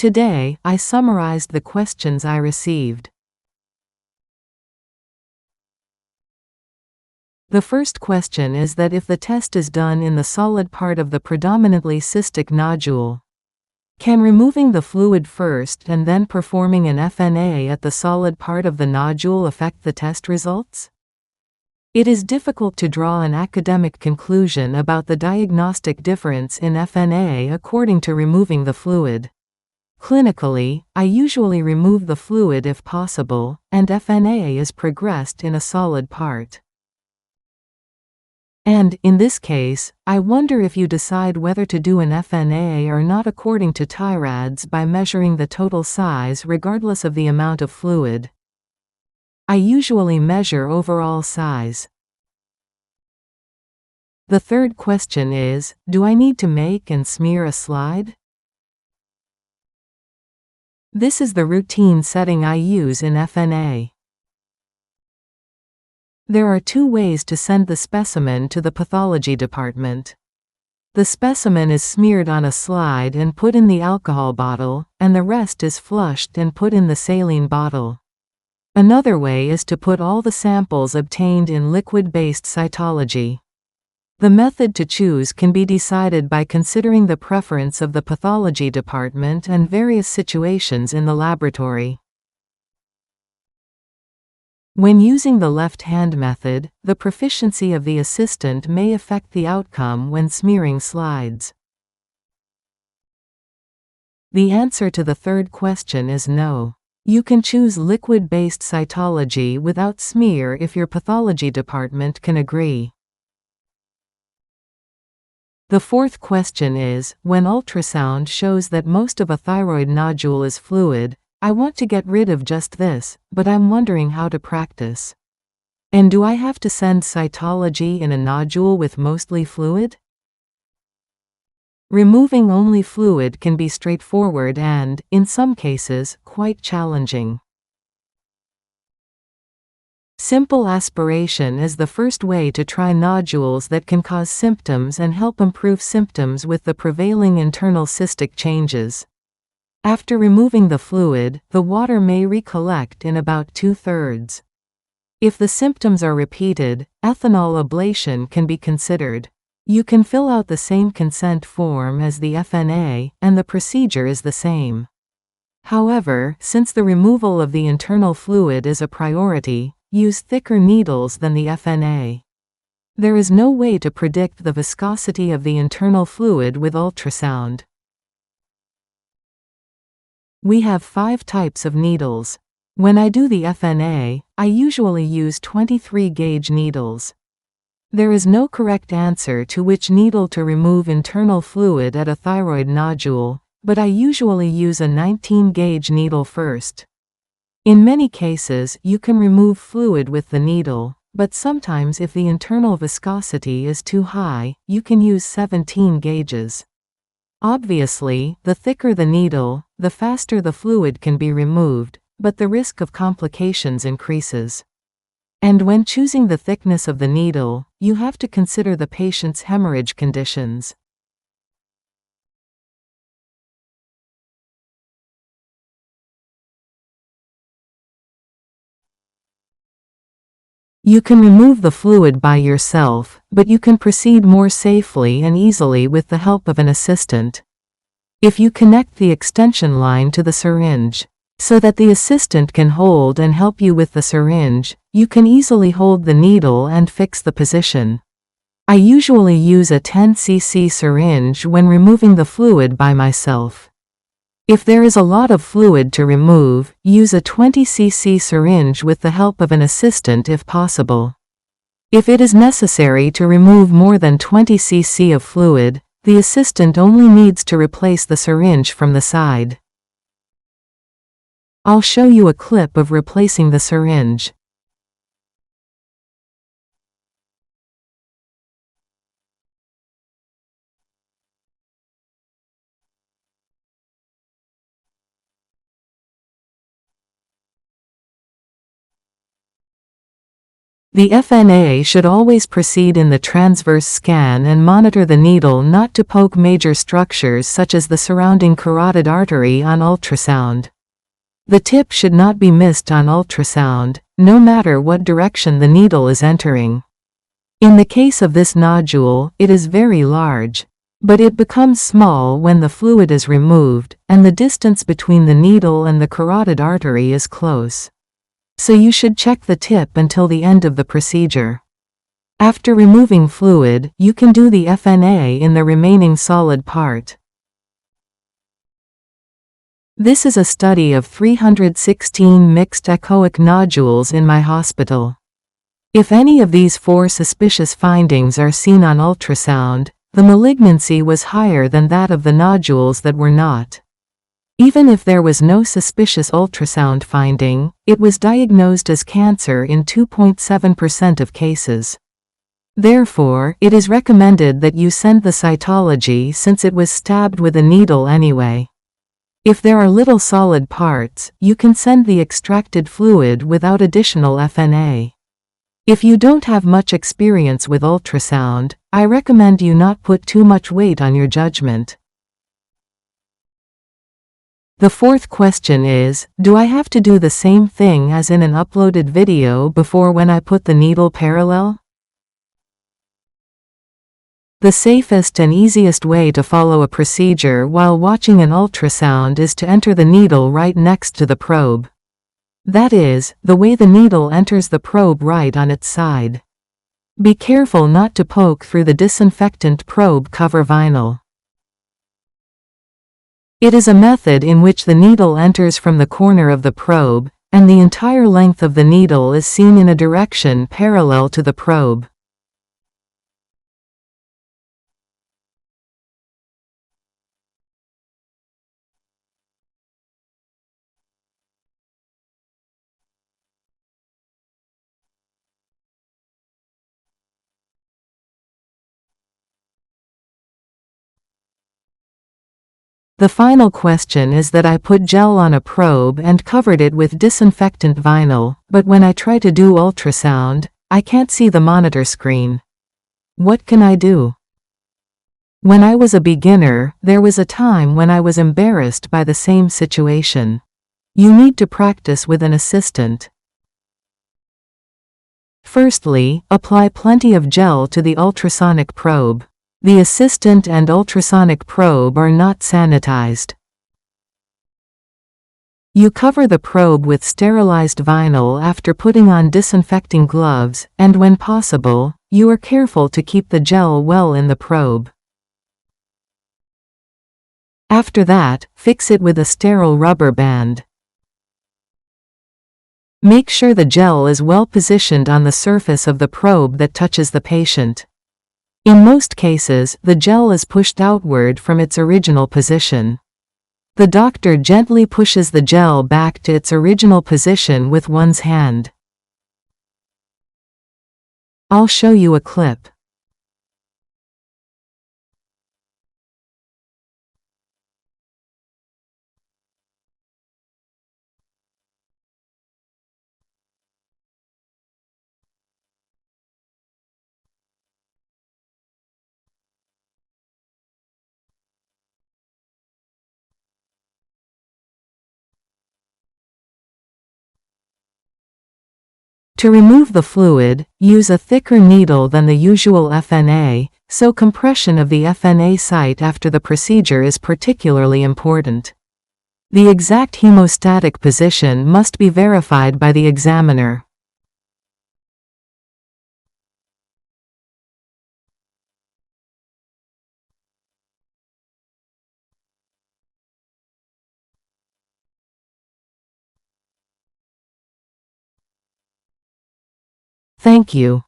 Today, I summarized the questions I received. The first question is that if the test is done in the solid part of the predominantly cystic nodule, can removing the fluid first and then performing an FNA at the solid part of the nodule affect the test results? It is difficult to draw an academic conclusion about the diagnostic difference in FNA according to removing the fluid. Clinically, I usually remove the fluid if possible, and FNA is progressed in a solid part. And, in this case, I wonder if you decide whether to do an FNA or not according to thyroids by measuring the total size regardless of the amount of fluid. I usually measure overall size. The third question is, do I need to make and smear a slide? This is the routine setting I use in FNA. There are two ways to send the specimen to the pathology department. The specimen is smeared on a slide and put in the alcohol bottle, and the rest is flushed and put in the saline bottle. Another way is to put all the samples obtained in liquid-based cytology. The method to choose can be decided by considering the preference of the pathology department and various situations in the laboratory. When using the left-hand method, the proficiency of the assistant may affect the outcome when smearing slides. The answer to the third question is no. You can choose liquid-based cytology without smear if your pathology department can agree. The fourth question is, when ultrasound shows that most of a thyroid nodule is fluid, I want to get rid of just this, but I'm wondering how to practice. And do I have to send cytology in a nodule with mostly fluid? Removing only fluid can be straightforward and, in some cases, quite challenging. Simple aspiration is the first way to try nodules that can cause symptoms and help improve symptoms with the prevailing internal cystic changes. After removing the fluid, the water may recollect in about 2/3. If the symptoms are repeated, ethanol ablation can be considered. You can fill out the same consent form as the FNA, and the procedure is the same. However, since the removal of the internal fluid is a priority, use thicker needles than the FNA. There is no way to predict the viscosity of the internal fluid with ultrasound. We have 5 types of needles. When I do the FNA, I usually use 23-gauge needles. There is no correct answer to which needle to remove internal fluid at a thyroid nodule, but I usually use a 19-gauge needle first. In many cases, you can remove fluid with the needle, but sometimes if the internal viscosity is too high, you can use 17 gauges. Obviously, the thicker the needle, the faster the fluid can be removed, but the risk of complications increases. And when choosing the thickness of the needle, you have to consider the patient's hemorrhage conditions. You can remove the fluid by yourself, but you can proceed more safely and easily with the help of an assistant. If you connect the extension line to the syringe, so that the assistant can hold and help you with the syringe, you can easily hold the needle and fix the position. I usually use a 10 cc syringe when removing the fluid by myself. If there is a lot of fluid to remove, use a 20 cc syringe with the help of an assistant if possible. If it is necessary to remove more than 20 cc of fluid, the assistant only needs to replace the syringe from the side. I'll show you a clip of replacing the syringe. The FNA should always proceed in the transverse scan and monitor the needle not to poke major structures such as the surrounding carotid artery on ultrasound. The tip should not be missed on ultrasound, no matter what direction the needle is entering. In the case of this nodule, it is very large, but it becomes small when the fluid is removed, and the distance between the needle and the carotid artery is close. So you should check the tip until the end of the procedure. After removing fluid, you can do the FNA in the remaining solid part. This is a study of 316 mixed echoic nodules in my hospital. If any of these 4 suspicious findings are seen on ultrasound, the malignancy was higher than that of the nodules that were not. Even if there was no suspicious ultrasound finding, it was diagnosed as cancer in 2.7% of cases. Therefore, it is recommended that you send the cytology since it was stabbed with a needle anyway. If there are little solid parts, you can send the extracted fluid without additional FNA. If you don't have much experience with ultrasound, I recommend you not put too much weight on your judgment. The 4th question is, do I have to do the same thing as in an uploaded video before when I put the needle parallel? The safest and easiest way to follow a procedure while watching an ultrasound is to enter the needle right next to the probe. That is, the way the needle enters the probe right on its side. Be careful not to poke through the disinfectant probe cover vinyl. It is a method in which the needle enters from the corner of the probe, and the entire length of the needle is seen in a direction parallel to the probe. The final question is that I put gel on a probe and covered it with disinfectant vinyl, but when I try to do ultrasound, I can't see the monitor screen. What can I do? When I was a beginner, there was a time when I was embarrassed by the same situation. You need to practice with an assistant. Firstly, apply plenty of gel to the ultrasonic probe. The assistant and ultrasonic probe are not sanitized. You cover the probe with sterilized vinyl after putting on disinfecting gloves, and when possible, you are careful to keep the gel well in the probe. After that, fix it with a sterile rubber band. Make sure the gel is well positioned on the surface of the probe that touches the patient. In most cases, the gel is pushed outward from its original position. The doctor gently pushes the gel back to its original position with one's hand. I'll show you a clip. To remove the fluid, use a thicker needle than the usual FNA, so compression of the FNA site after the procedure is particularly important. The exact hemostatic position must be verified by the examiner. Thank you.